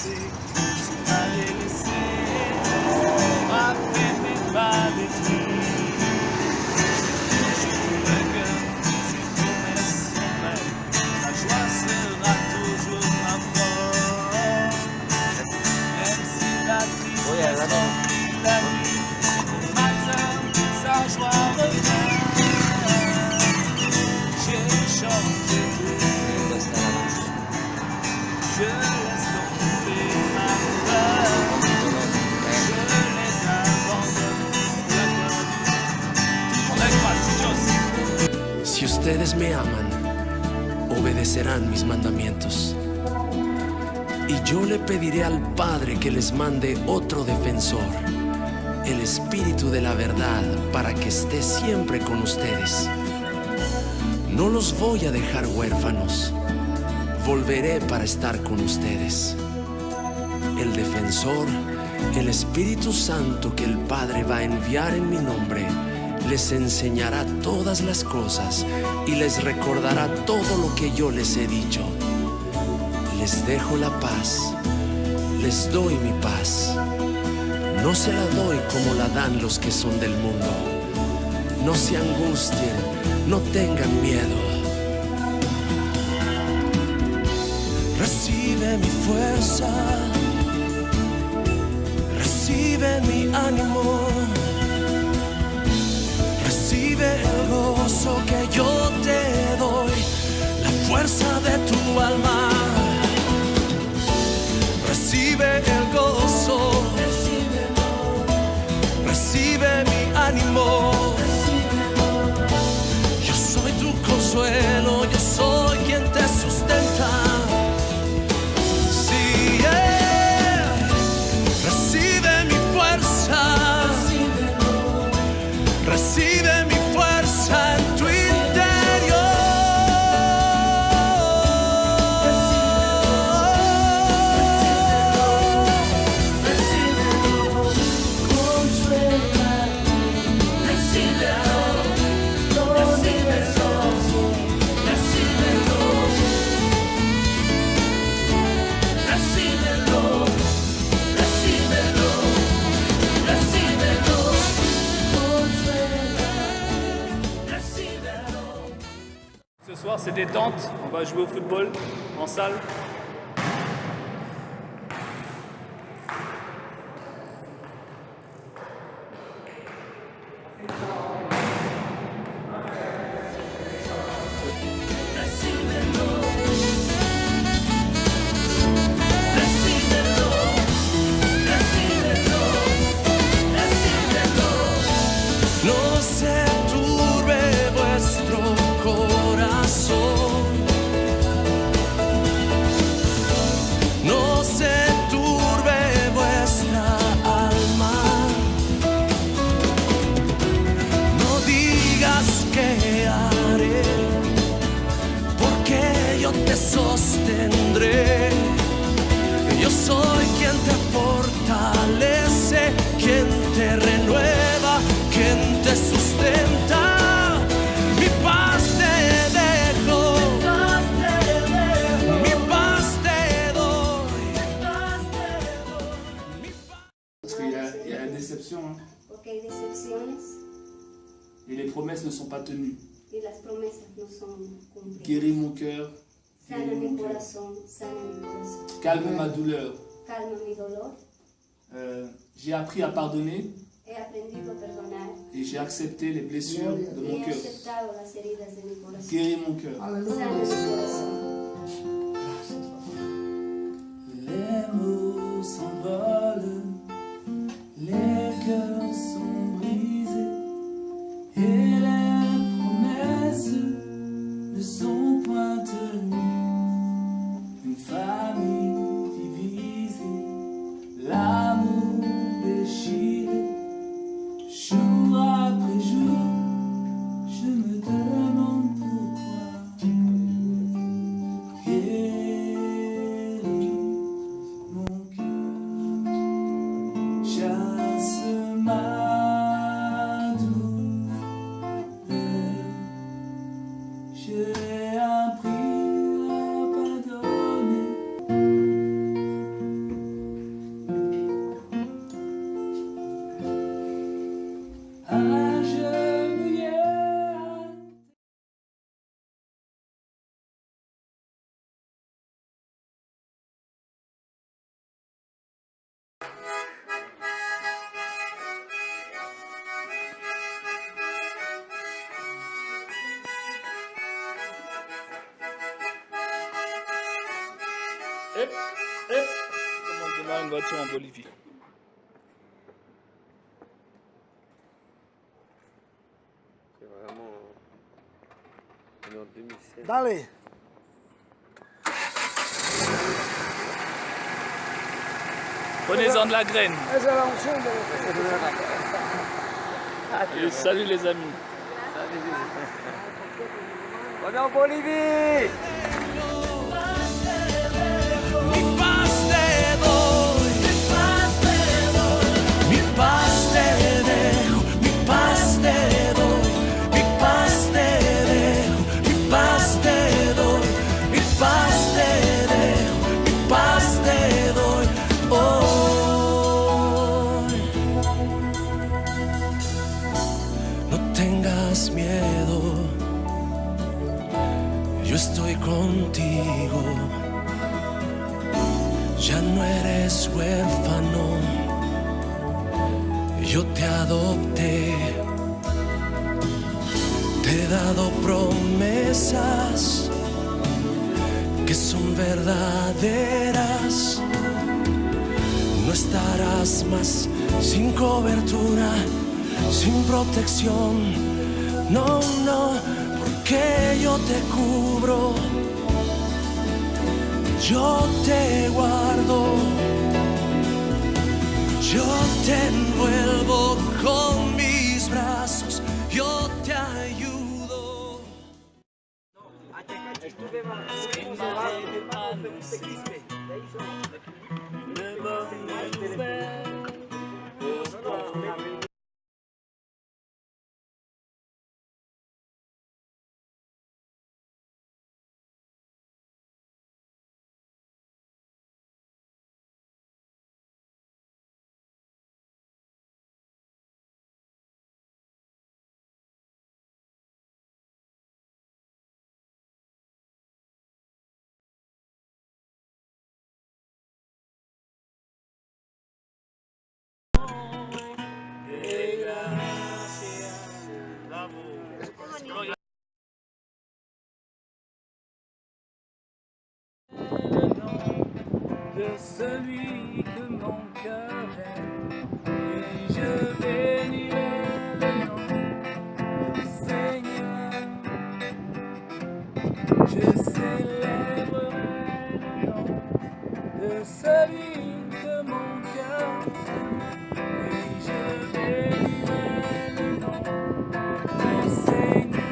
passé, tu m'avais laissé frapper mais pas détruire. Je pourrais que tes promesses sont vraies, ta joie sera toujours ma force. Même si la tristesse remplit la nuit, au matin sa joie revient. J'ai changé tout, je laisse tomber ma peur, je les abandonne la gloire. Si ustedes me aman, obedecerán mis mandamientos. Y yo le pediré al Padre que les mande otro defensor, el Espíritu de la verdad, para que esté siempre con ustedes. No los voy a dejar huérfanos, volveré para estar con ustedes. El defensor, el Espíritu Santo que el Padre va a enviar en mi nombre, les enseñará todas las cosas y les recordará todo lo que yo les he dicho. Les dejo la paz, les doy mi paz. No se la doy como la dan los que son del mundo. No se angustien, no tengan miedo. Recibe mi fuerza, recibe mi ánimo, recibe el gozo que yo te doy, la fuerza de tu alma. Recibe el gozo, recibe mi ánimo. Yo soy tu consuelo, yo soy quien te sustenta. Sí, recibe mi fuerza, recibe mi fuerza en tu Ce soir c'est détente, on va jouer au football en salle. No se turbe vuestro corazón, no se turbe vuestra alma, no digas qué haré, porque yo te sostendré. Yo soy quien te fortalece, quien te renueva, quien te sustenta. Mi paz te dejo, mi paz te doy. Parce qu'il y a la déception, hein. Porque hay decepciones Et les promesses ne sont pas tenues. y las promesas no son cumplidas. Guéris mon cœur, Sana guéris mi mon cœur. corazón, sana mi corazón. Calme ma douleur. Calma mi dolor. J'ai appris à pardonner He aprendido a perdonar et j'ai accepté les blessures de y mon he cœur. aceptado las heridas de mi corazón. Guéris mon cœur. Sana mi corazón. Les mots s'envolent, les cœurs sont brisés et les promesses ne sont point tenues. Une famille divisée, l'amour déchiré, jour après jour, je me demande pourquoi. Comment on démarre une voiture en Bolivie. C'est vraiment en 2016. Dale. Prenez-en de la graine. Esa es la unción de Et salut les amis. On est en Bolivie! Mi paz te doy, mi paz te dejo, mi paz te doy, mi paz te dejo, mi paz te doy, mi paz te dejo, mi paz te doy hoy. No tengas miedo, yo estoy contigo. Ya no eres huérfano, yo te adopté, te he dado promesas que son verdaderas. No estarás más sin cobertura, sin protección, no, no, porque yo te cubro. Yo te guardo, yo te envuelvo con mis brazos, yo te ayudo. De celui que mon cœur aime, et je bénirai le nom du Seigneur. Je célébrerai le nom de celui que mon cœur aime, et je bénirai le nom du Seigneur.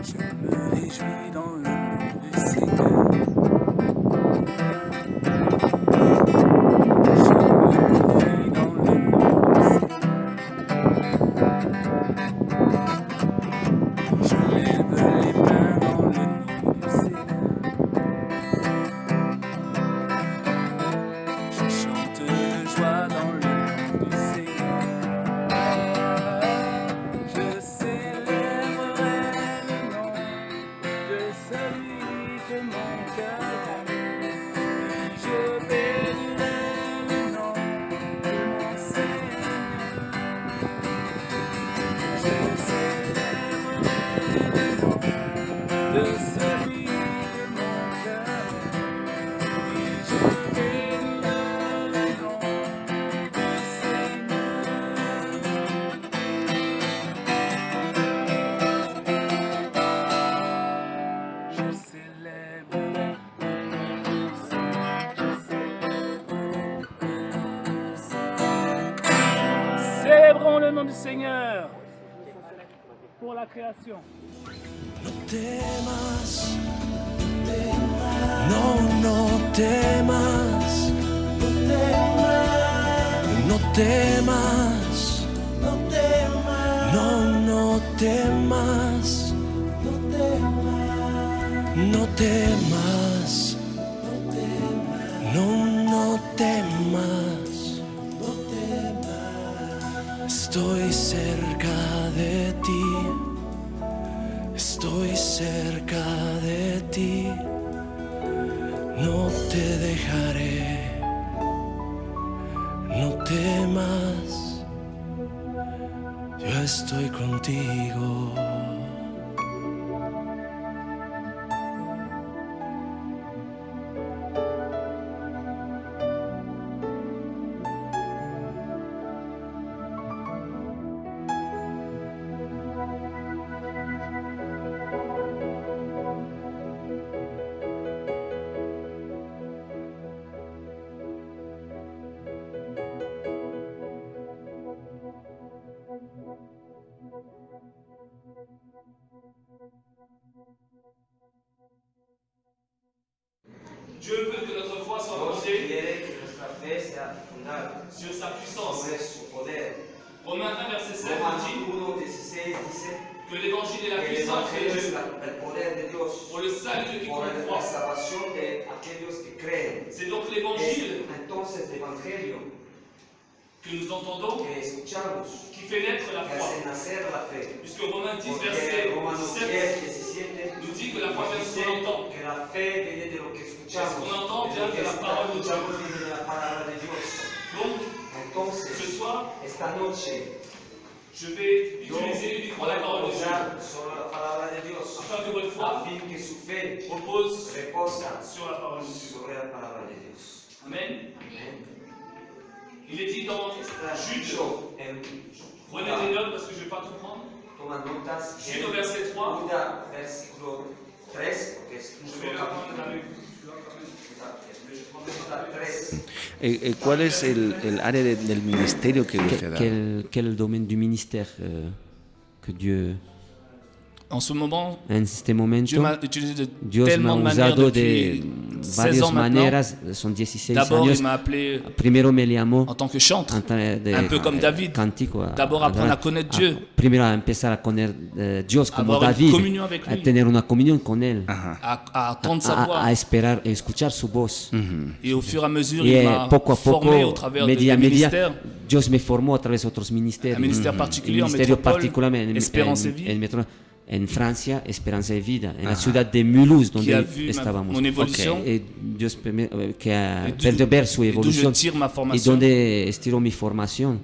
Je me réjouis dans le nom du Seigneur. Je me confie dans le nom du Seigneur. Je lève les mains dans le nom du Seigneur. Je chante de joie dans le nom du Seigneur. Je célébrerai le nom de celui que mon cœur aime. Je bénirai le nom de mon Seigneur. Je célébrerai le nom de celui que mon cœur aime. Et je bénirai le nom du Seigneur. Je célébrerai le nom du Seigneur. Je célébrerai le nom du Seigneur. Célébrons le nom du Seigneur pour la création. No temas, no, no temas, no temas, no temas, no temas, no, no temas, estoy cerca de ti. Estoy cerca de ti, no te dejaré, no temas, yo estoy contigo. Dieu veut que notre foi soit Dios fondée quiere que nuestra fe sea fundada sur sa puissance. sobre su poder. Romains 1, verset 7 Romanos dit 1:16 dice que l'évangile est la que el puissance de Evangelio es Dieu el poder de Dios pour le salut de por quiconque la croit. salvación de aquellos que creen. C'est donc l'évangile Entonces el Evangelio que nous entendons que escuchamos qui fait naître la que foi. hace nacer la fe. Puisque Romains 10, Porque verset Romanos 17 10:17 nous dit que la foi vient de ce qu'on entend. que la fe viene de lo que escuchamos. Ce qu'on entend vient de la parole de Dieu. Escuchamos viene de la palabra de Dios. Donc, Entonces, ce soir, esta noche je vais yo utiliser uniquement voy la a parole de Dieu usar solo la palabra de Dios afin que votre a foi fin que su fe repose reposa sur la parole de Dieu. sobre la palabra de Dios. Amen. Amén. Il est dit dans Está Jude, dicho en prenez Judas, des notes parce que je ne vais pas tout prendre. toma notas Jude au verset 3, Judas, versículo 3, porque es je vais la prendre avec vous. Judas 3. ¿Cuál es el área del ministerio que Dios te da? Quel est le domaine du ministère que Dieu, En ce moment, en este momento, Dieu m'a utilisé de Dios me ha tellement de manières usado depuis de 16 varias ans maintenant. maneras, son 16 D'abord, años. il m'a appelé Primero me llamó en tant que chantre. un peu comme David. D'abord apprendre à connaître Dieu. Primero a empezar a conocer Dios como Avoir une David, communion avec a lui. tener una comunión con él, à entendre sa voix. a esperar, a escuchar su voz. Et au fur et à mesure, Y il m'a poco a formé au poco, travers media a des media, ministères. Dios me formó a través de otros ministerios. Un ministère particulier en ministerio métropole, particular Espérance et Vie. en Francia, Esperanza y Vida, en la ciudad de Mulhouse, Qui a donde vu estábamos. mon évolution. Y Dios que a Et d'où- podido ver su et d'où je evolución tire ma y formation. donde estiró mi formación.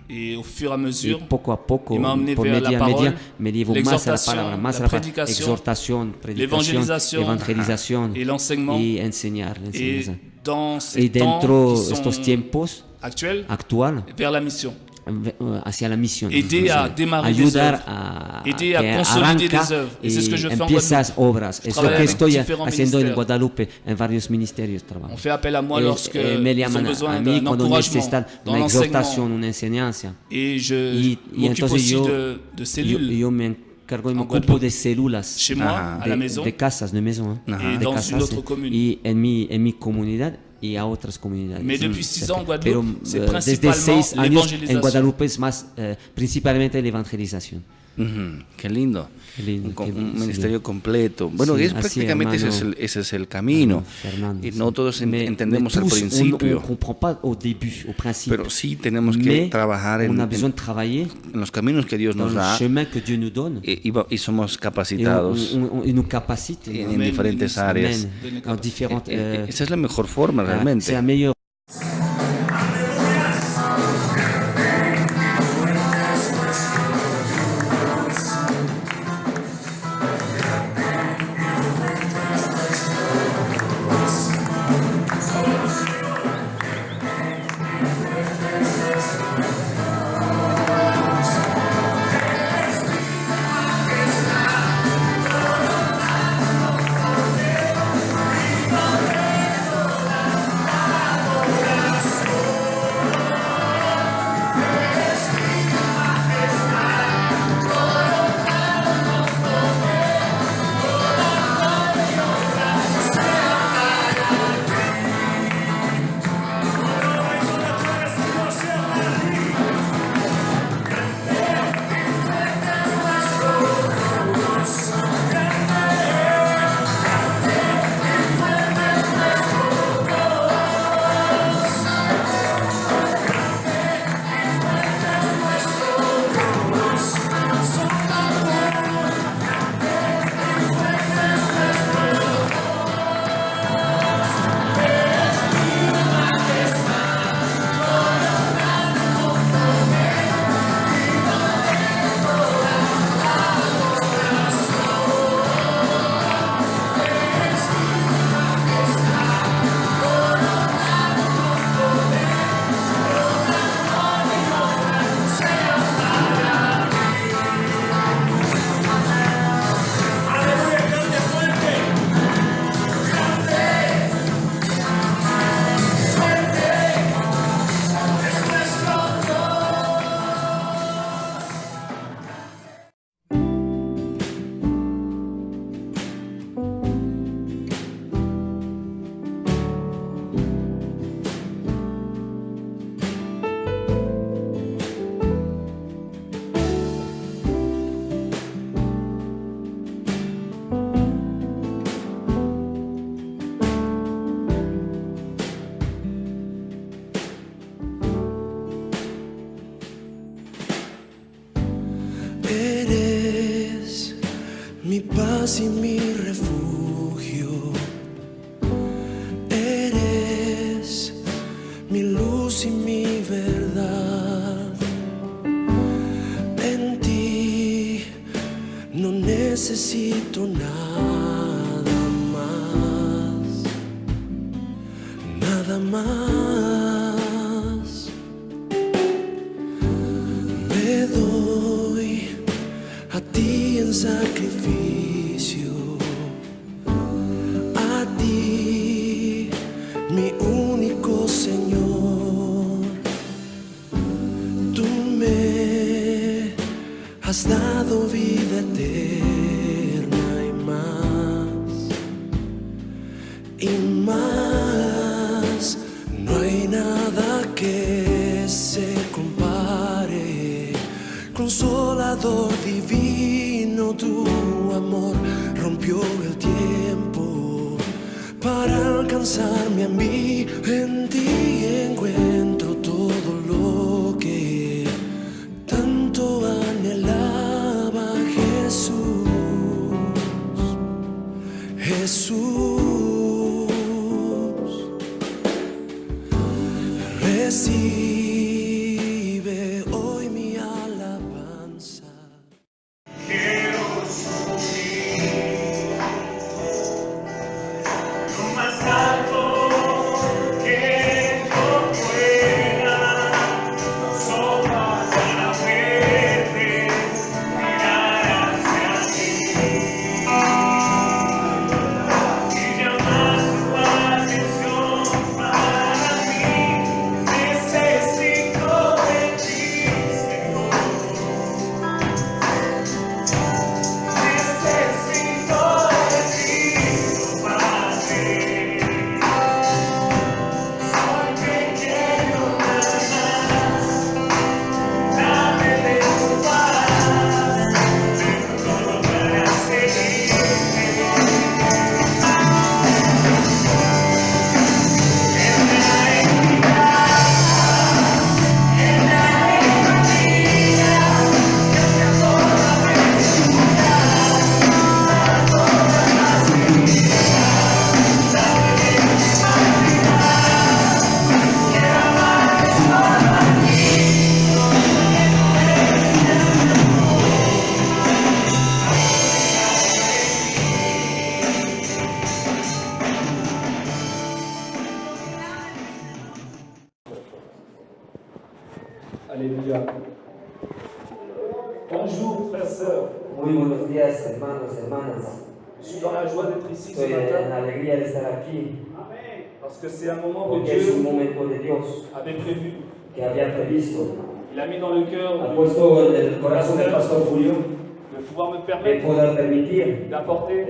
Et au fur et à Y mesure, poco a poco, il m'a emmené por vers la media a media, parole, me llevo más a la l'exhortation, palabra, más la a la palabra, prédication, exhortación, predicación, l'évangélisation, evangelización et l'enseignement. y enseñar. la Et enseñanza. dans Y ces temps dentro qui de estos sont tiempos actuels, actual, vers la mission. hacia la misión. Aider a démarrer des ayudar œuvres. a Aider à que consolider arranca des œuvres. Et c'est ce que je fais en empiezas obras. Es lo travaille que avec estoy différents haciendo en ministères. Guadalupe, en varios ministerios trabajo. On fait appel à moi lorsque Me ils ont llaman besoin a mí d'un cuando encouragement necesitan dans una l'enseignement. exhortación, una enseñanza. Et je Y m'occupe entonces aussi yo, de cellules yo me encargo y me en ocupo Guadeloupe. de células. chez moi, à la maison. De casas, de maison, Et de dans casas, une autre commune. y en mi comunidad y a otras comunidades. Mais depuis 6 ans en Pero Guadeloupe, c'est desde principalement 6 años en l'évangélisation. Guadalupe es más principalmente la evangelización. Qué lindo. Qué lindo, qué lindo, Un sí. ministerio completo. Bueno, Sí, es así, prácticamente hermano. ese es el camino. Fernando, Y sí. no todos Mais entendemos al tous, principio, on comprend pas au début, au principe. pero sí tenemos que Mais trabajar on a besoin de travailler en los caminos que Dios dans nos le da chemin que Dieu nous donne. y somos Et capacitados il nous capacite en diferentes áreas. Amen. En différentes. Esa es la mejor forma C'est realmente. la meilleure. paz y mi refugio. Eres mi luz y mi verdad. En ti no necesito nada más, nada más. Me doy a ti en sacrificio, a ti, mi único Señor. Tú me has dado vida eterna y más. No hay nada que se compare. Consolador divino, tu amor rompió el tiempo para alcanzarme a mí. En ti encuentro todo lo que tanto anhelaba. Jesús, recibe hoy mi alabanza. Quiero subir lo más alto que yo pueda, solo para verte, mirar hacia ti y llamar tu atención para mí. Necesito de ti, Señor. Necesito de ti, Padre. Soy pequeño nada más. Dame de tu paz, tengo todo para seguirte. Alléluia. Bonjour, frères, sœurs. Muy buenos días, hermanos, hermanas. Je suis dans la joie d'être ici ce Estoy en matin alegría de estar aquí parce que c'est un moment que porque es un Dieu momento de Dios avait prévu. que había previsto. Il a mis dans le cœur Ha puesto en el corazón del pastor Julio de pouvoir me de permettre poder permitir d'apporter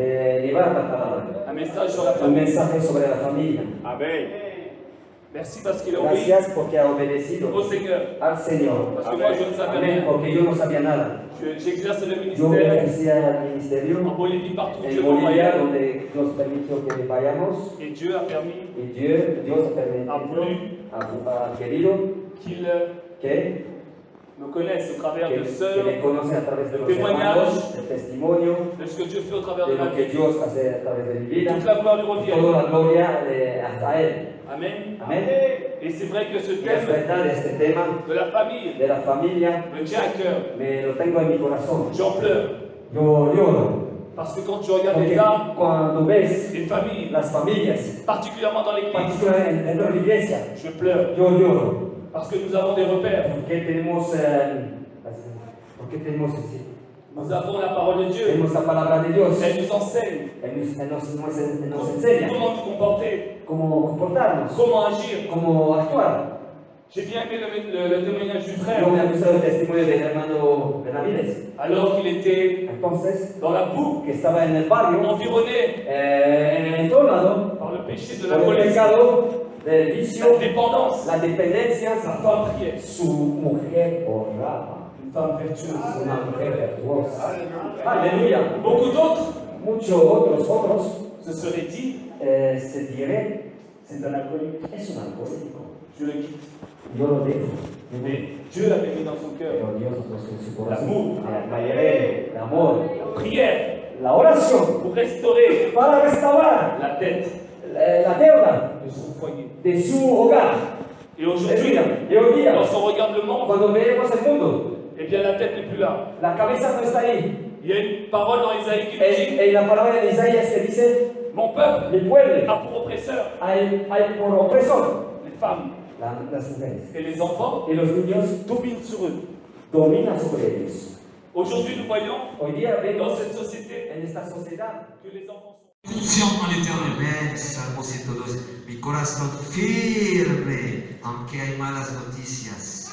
llevar la palabra, un message sur la un famille. mensaje sobre la familia. Amen. Merci parce qu'il a obéi Gracias porque ha obedecido au Seigneur. al Señor. Parce que moi je ne savais Amén, rien. porque yo no sabía nada. J'exerce le Yo ministère ejercía el ministerio en Bolivie, partout où Dieu en m'a Bolivia, envoyé. donde Dios permitió que vayamos Et Dieu a permis, y Dios ha permitido, ha querido qu'il que me connaisse au travers de que sœurs, le conoce a través de los témoignage, hermanos, el testimonio, de ce que Dieu fait au travers de de ma lo que vie. Dios hace a través de mi vida. Toute la gloire lui revient. Toda la gloria hasta Él. Amen. Amén. Et c'est vrai que ce Y es thème verdad, este tema de la famille de la familia me tient à cœur. me lo tengo en mi corazón. J'en pleure. Yo lloro, Parce que quand tu regardes porque l'état cuando ves des familles, las familias, particulièrement dans l'église, particularmente dentro de la iglesia, je pleure. yo lloro. Parce que nous avons des repères. Porque tenemos, porque tenemos, sí, Nous avons la parole de Dieu. tenemos la palabra de Dios. Elle nous enseigne Él nos enseña comment nous comporter, cómo comportarnos, comment agir. cómo actuar. J'ai bien aimé le témoignage du frère. Yo me ha gustado el testimonio del hermano Benavides. Alors qu'il était Entonces, dans la boue, que estaba en el barrio, environné entornado par le péché de la por el police, pecado del vicio, la dépendance, la dependencia. sa femme priait. Su mujer oraba, Une femme vertueuse. una mujer virtuosa. Aleluya. Beaucoup d'autres Muchos otros se seraient dit, se dirían, c'est un alcoolique, es un alcohólico. je le quitte. Yo lo dejo. Mais Dieu l'avait mis dans son cœur. Pero Dios lo puso en su corazón. L'amour. La alegría, el amor, La prière, la oración pour restaurer para restaurar la tête la deuda de son foyer. de su hogar. Et aujourd'hui, Y hoy día, lorsqu'on regarde le monde, cuando vemos el mundo, eh bien la tête n'est plus là. la cabeza no está ahí. Il y a une parole dans Isaïe qui nous dit En la palabra de Isaías que dice, mon peuple mi pueblo a pour oppresseur hay por opresor les femmes las mujeres. et les enfants Y los niños dominent sur eux. dominan sobre ellos. Aujourd'hui, nous voyons Hoy día dans vemos cette société en esta sociedad que les enfants sont Confiant en l'éternel. Amén. Salmo 102. Mi corazón firme, aunque hay malas noticias.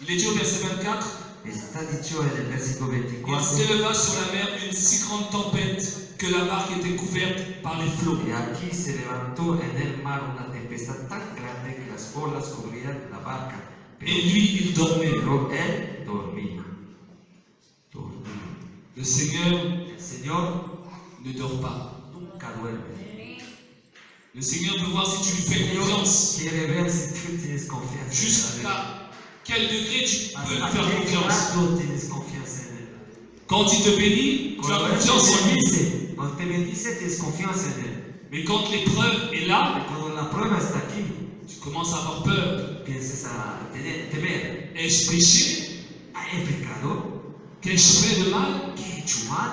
Il est dit au verset 24, Está dicho en el versículo il 24. s'éleva sur la mer une si grande tempête que la barque était couverte par les flots. Y aquí se levantó en el mar una tempestad tan grande que las olas cubrían la barca. Et lui, il dormait. Pero él dormía. Le Seigneur El Señor ne dort pas. nunca duerme. Le Seigneur veut voir si tu lui fais El Señor confiance. quiere ver si tú tienes confianza en Él. Jusqu'à quel degré tu peux lui ¿Hasta faire qué confiance. grado tienes confianza en Él? Quand il te bénit, tu as Cuando Él confiance en te lui. bendice, cuando te bendice, tienes confianza en Él. Mais quand l'épreuve est là, Cuando la prueba está aquí, tu commences à avoir peur. piensas a temer. Ai-je péché? ¿He pecado? Qu'ai-je fait de mal? ¿Qué he hecho mal?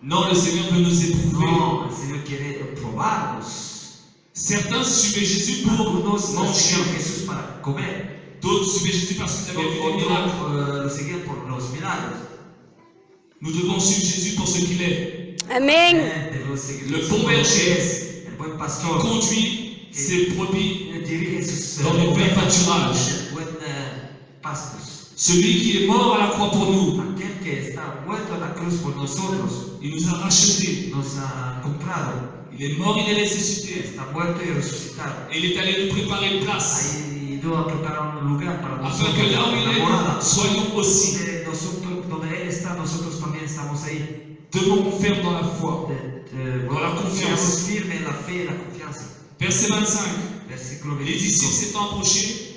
Non, le Seigneur veut nous éprouver. No, el Señor quiere probarnos. Certains suivaient Jésus pour Algunos manger. siguen a Jesús para comer. D'autres suivaient Jésus parce qu'ils avaient vu des miracles. Otros lo siguen por los milagros. Nous devons suivre Jésus pour ce qu'il est. Debemos seguir Le por bon lo que berger. es, el buen Il pastor. conduit ses brebis Él dirige sus dans les verts ovejas pâturages. en buen pastos. Celui qui est mort à la croix pour nous, Aquel que está muerto en la cruz por nosotros, il nous a rachetés. nos ha comprado. Il est mort, il est ressuscité. Está muerto y resucitado. Et il est allé nous préparer une place. Ha ido a preparar un lugar para Afin nosotros, que là où una il morada. est, soyons aussi. Donde Él está, nosotros también estamos ahí. Demeurons fermes dans la foi. Dans la confiance. Seamos firmes en la fe y la confianza. Verset 25. Versículo Les disciples 25. s'étant approchés,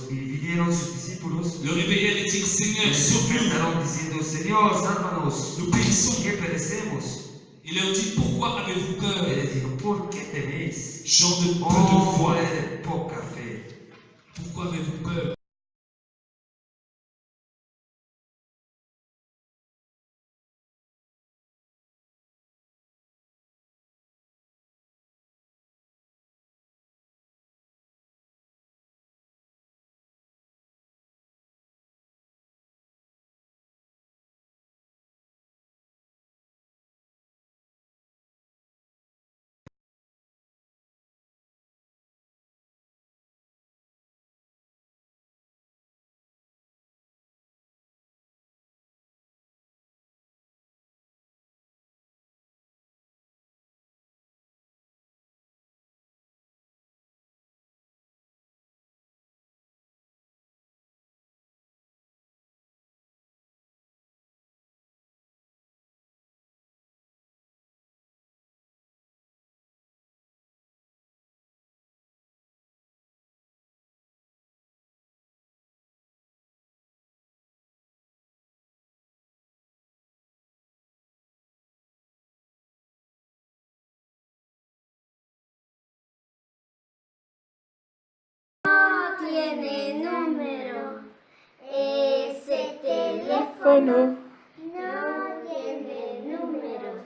Vinieron sus discípulos le réveillaient et dirent Seigneur, y sauve-nous. despertaron diciendo, Señor, sálvanos, Nous périssons. que perecemos. Il leur dit Pourquoi avez-vous Y peur, les dijo, ¿por qué teméis? gens de peu de Hombre foi? de poca fe. Pourquoi avez-vous peur? Tiene número ese teléfono. No tiene números.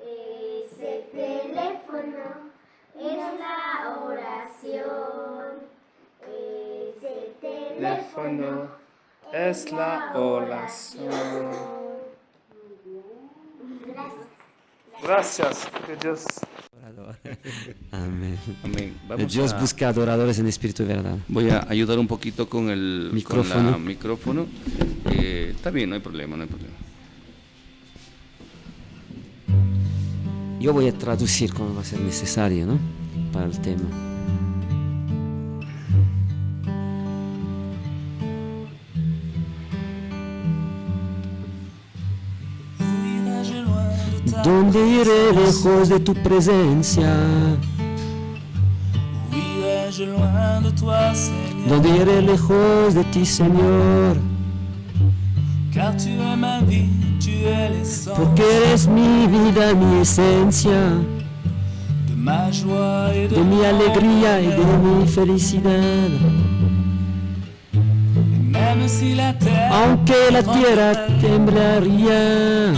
Ese teléfono es la oración. Ese teléfono es la oración. Gracias. Gracias, que Dios. Amén. Amén. Vamos Dios a- busca adoradores en espíritu y verdad. Voy a ayudar un poquito con el Micrófono. con la micrófono. Está bien, no hay problema, no hay problema. Yo voy a traducir como va a ser necesario, ¿no? Para el tema. ¿Dónde iré lejos de tu presencia? Où irai-je loin de toi, Seigneur? ¿Dónde iré lejos de ti, Señor? Car car tu es ma vie, tu es l'essence porque eres mi vida, mi esencia, de ma joie et de mi alegría y de mi felicidad. Et même si la terre Aunque la tierra temblaría,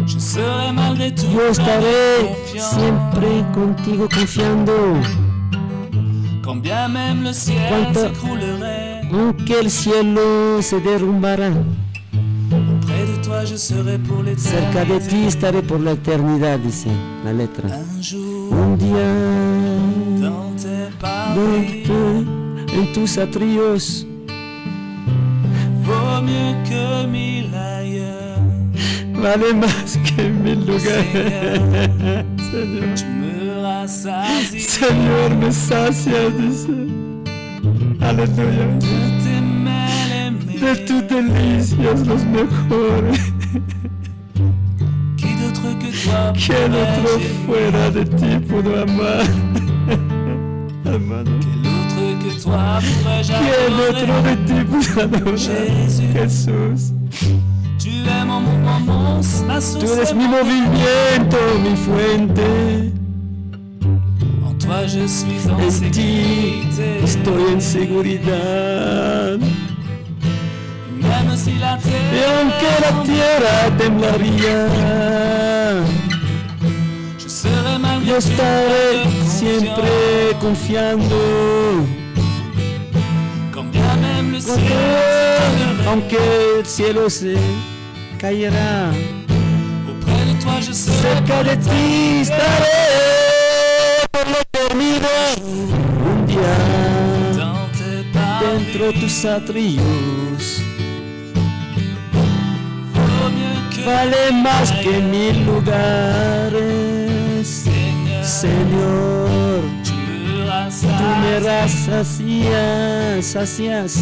je serai malgré tout yo estaré confiant. siempre contigo confiando. Quand bien même le ciel Cuánto- s'écroulerait, Aunque el cielo se derrumbará, près de toi je serai pour cerca de ti l'éternité. estaré por la eternidad, dice la letra. Un jour, Un día, dans tes paris, en tus atrios, vaut mieux que 1000 ailleurs. vale más que 1000 lugares. Señor, Tu me rassasies Señor, me sacias, dice. Aleluya. de tes mêles De tus delicias los mejores. Qui d'autre que toi ¿Quién pourrait otro gémir? fuera de ti pudo amar? Hermano. Quel autre que toi pourrais-je ¿Quién otro adorer? de ti pudo adorar? Jésus. Jesús. Tu es mon mouvement, ma source. Tú eres et mi mon movimiento, mi fuente. En toi je suis en En ti sécurité. estoy en seguridad. Et même si la Y terre aunque la tierra temblaría, je serai malgré yo tout estaré confiant. siempre confiando. Quand bien même le ciel s'écroulerait, Aunque el cielo se caerá, auprès de toi je serai cerca de ti estaré por la eternidad. Un día dans tes paris. dentro tus atrios Vaut mieux que vale más que 1000 lugares. Seigneur, Señor, tu me tú me rassasies sacias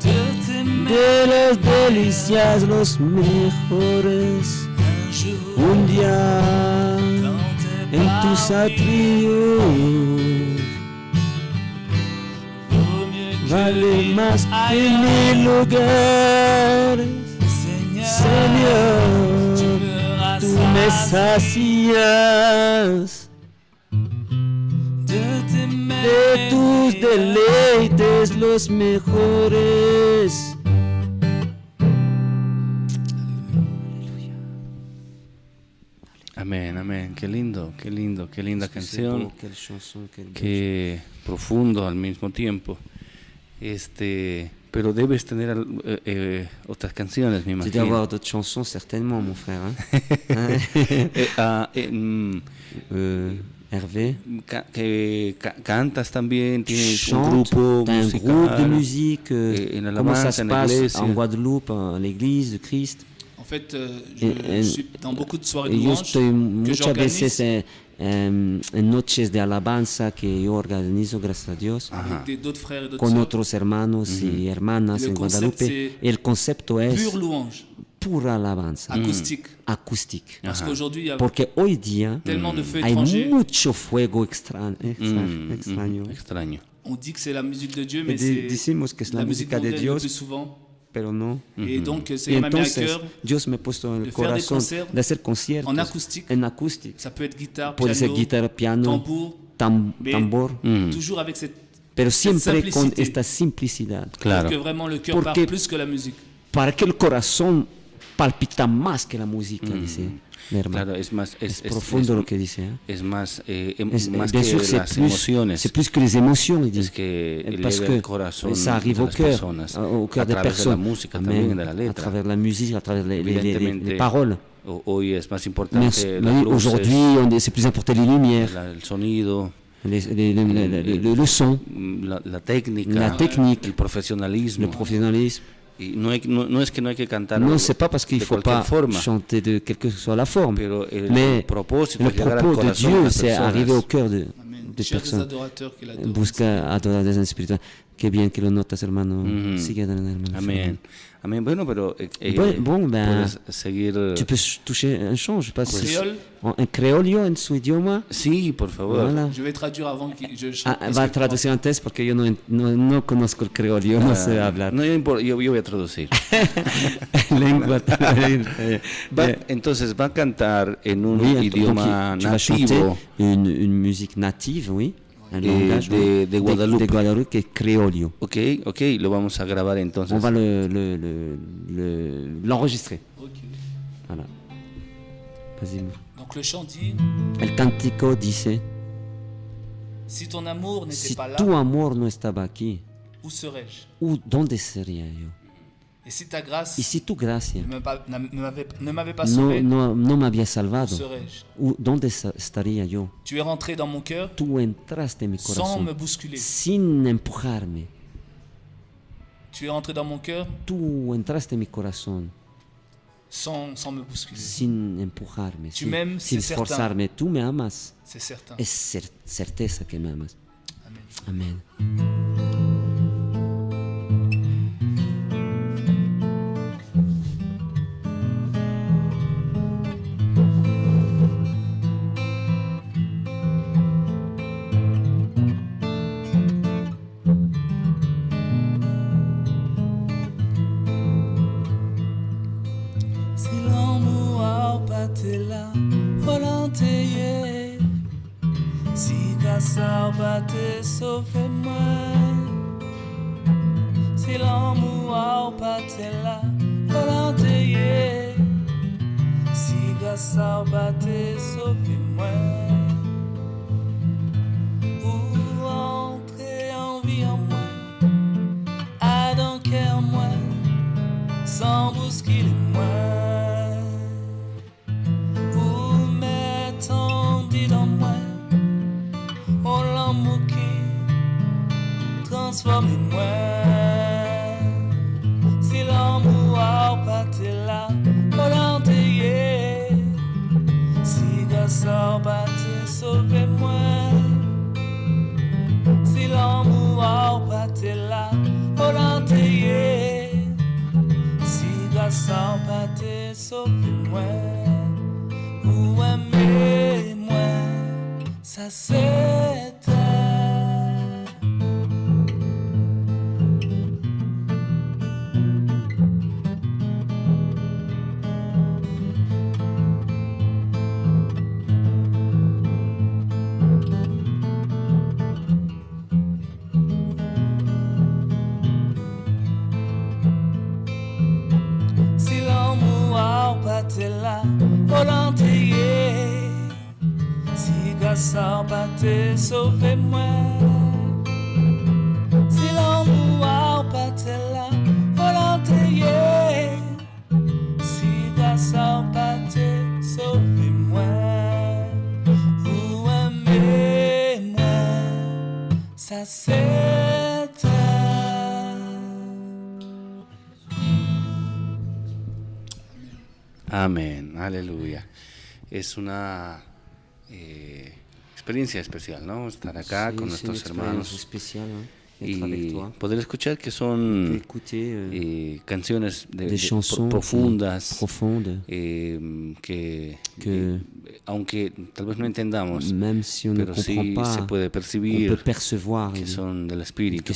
de tes mêles. de las delicias los mejores. Un jour, Un día dans tes en tus paris, atrios vaut mieux que vale 1000 más que ailleurs. 1000 lugares. Seigneur, tu Señor, me tú me rassasies sacias de tes de mêles. tus deleites los mejores. Amén, amén. Qué lindo, qué linda canción. Qué profundo al mismo tiempo. Pero debes tener otras canciones, me Tu dois imagino. avoir d'autres chansons, certainement, mon frère. Hein? Hervé, Cantas también, tienes un chante, grupo t'as un musical. groupe de musique. En Comment ça alabanza, se en la passe iglesia. en Guadeloupe, à l'église de Christ? En fait, Et- je suis dans beaucoup de soirées de Yo louanges estoy que muchas veces j'organise en noches de alabanza que yo organizo, gracias a Dios, avec d'autres frères et d'autres con sœurs. otros hermanos y hermanas Y el en concept Guadalupe. c'est El concepto es Pure louange, pura alabanza, acoustique. acústica. Parce qu'aujourd'hui, il y a Porque hoy día tellement de feux hay étrangers. mucho fuego extraño. Extraño. On dit que c'est la musique de Dieu, mais c'est Decimos que es la musique música de mondiale le plus Dios, souvent. pero no. Et donc, Y c'est m'a mis à entonces cœur. Dios me ha puesto en de el faire des corazón concerts de hacer conciertos en acústique. en acústica. Ça peut être guitare, Puede ser piano, guitarra, piano, tambour, mais tambor, toujours avec cette pero siempre con simplicité. esta simplicidad, Claro. que vraiment le cœur Porque- parle plus que la musique. para que el corazón palpita más que la música, dice mi hermano. Claro, es más, Es profundo lo que dice. ¿eh? es más, Bien más que sûr, las emociones. c'est plus que les émotions, il dit. Es que Parce eleva el que corazón ça arrive de au las cœur, personas, au cœur a des través de la personnes. música Amen. también, de la À letra. travers la musique, à travers les Evidentemente, paroles. Hoy es más Mais importante las luces, aujourd'hui, c'est plus important les lumières, el sonido, le son, la técnica, la technique, el profesionalismo. le professionnalisme. Y no es que no hay que cantar Non, c'est pas parce qu'il de faut cualquier pas forma, chanter de quelle que soit la forme, pero el mais propósito le es llegar al propos de corazón de Dieu, las c'est personas. arriver au cœur de Amen. des Cher des personnes, adorateurs qui l'adorent. buscar adorar des espirituels. Qué bien que lo notas, hermano. Sigue adelante, hermano. Amén. Amén. Bueno, pero Bon, puedes seguir. Tu peux toucher un chant, je sais pas si Créole. en creolio, en su idioma. Sí, por favor. Voilà. Je vais traduire avant que je chante. Va a traducir antes porque yo no conozco el creolio, no sé hablar. No importa, yo voy a traducir. Lengua. Entonces va a cantar en un Oui, idioma donc tu vas chanter nativo une musique native, oui. Un langage de Guadalupe. de Guadalupe, que es creolio. Ok, lo vamos a grabar entonces. On va l'enregistrer. Voilà. Vas-y. Donc le chant dit, El cántico dice: si ton amour n'était si pas là, tu amor no estaba aquí, où serais-je? ¿dónde sería yo? Et si ta grâce Y si tu gracia ne m'avait pas sauvé, no me había où salvado, serais-je? ¿dónde estaría yo? Tu es rentré dans mon cœur Tú entraste en mi sans corazón me bousculer. sin empujarme. Tu es rentré dans mon cœur Tú entraste en mi corazón sans me bousculer. sin empujarme, Tu m'aimes, sin c'est esforzarme. Tú me amas. C'est certain. Es certeza que me amas. Amen. Amén. Si l'amour a pas été là, volontiers. Si grâce a pas été sauvé moi. Si l'amour a pas été là, volontiers. Si grâce a pas été sauvé moi. Ou entrer en vie en moi, à dans cœur moi, sans bousculer moi. Transformez-moi. Si l'amour a pas été là, volontiers. Si grâce a pas été sauvez-moi. Si l'amour a pas été là, volontiers. Si grâce a pas été sauvez-moi. Ou aimez-moi, ça c'est là, volontiers. Si grâce à pâté, sauvez-moi. Si l'amour a pâté là, volontiers. Si grâce à pâté, sauvez-moi. Ou aimez-moi, ça c'est Amén, aleluya. Es una experiencia especial, ¿no? Estar acá con nuestros hermanos especial, ¿no? Y poder escuchar que son canciones profundas, que aunque tal vez no entendamos, pero sí se puede percibir que son del Espíritu.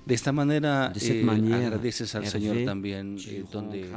De esta manera agradeces al Señor también donde